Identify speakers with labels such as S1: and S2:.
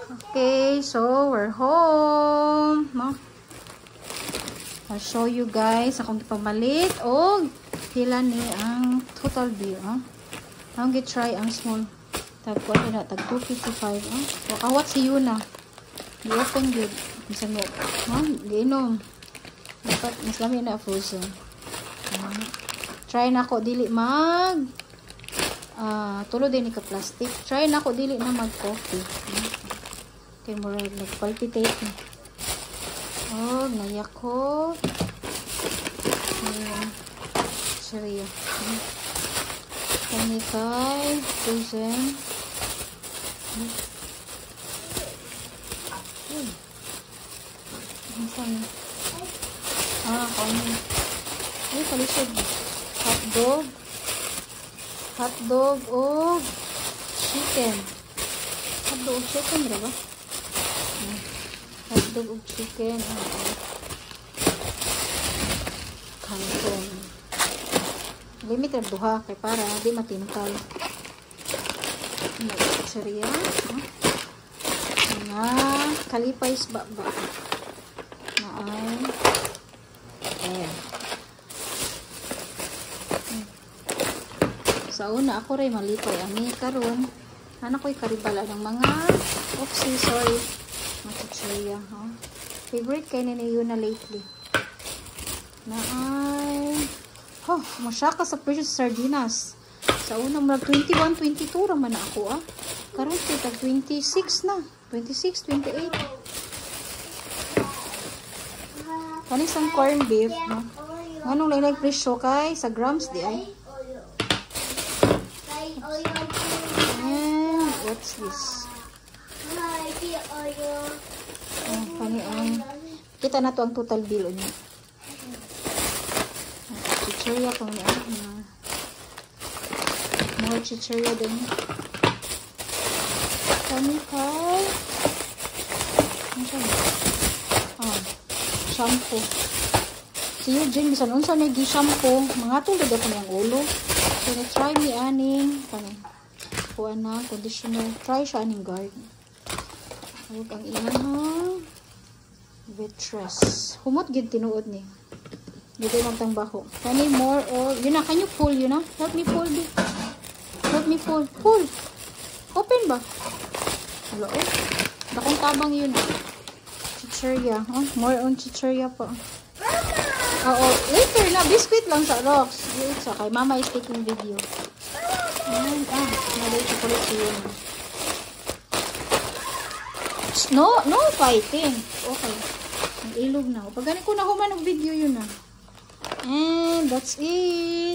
S1: Okay, so we're home. No? I'll show you guys akong ipamalit o pila ni ang total bill. Ang try ang small. Tag 255. Wakawat si Yuna. Di-open good. Minsan mo. Giinom. Dapat mas lami na frozen. Try na ako dili mag tulo din ka plastic. Try na ako dili na mag coffee. Okay, mura nagpalpitate na. Nayak ko. Sorry. Kani kay frozen. Kani. Ay, kalisod. Hotdog o chicken. Hotdog o chicken, ba? Hotdog o chicken. Kanton. Limit ang duha kay para di matintal. Sariya. Nga kalipay ba. Naay. Sa una ako rin malipay ani karon anak ko'y karibala ng mga sorry mga chichirya. Favorite kay ni yun na lately na ay masya ka sa precious sardinas. Sa una murag 21, 22 raman na ako karon kita 26 na 26, 28 kanisang corn beef anong lang presyo kay sa grams di ay. And what's this? Kita na to ang total bill niya. Chichirya kung more chichirya din. Kami kay shampoo. Si Eugene bisan unsa na gi shampoo mga tulad ako niyang ulo. So, try me aning kuha na conditioner. Try siya aning guard. Huwag ang inang Vitress. Humot gid tinuod ni. Dito magtang baho. Kani more or yun na. Can you pull yun na? Help me pull. Help me pull. Pull. Open ba? Hello. Dakong tabang yun na. Chichirya. More on chichirya pa. Later na. Biscuit lang sa rocks. Wait sa kay mama is taking video. Nalay chocolate yun. No fighting. Okay. Ang ilog na. Pag ganit ko na human ng video yun And that's it.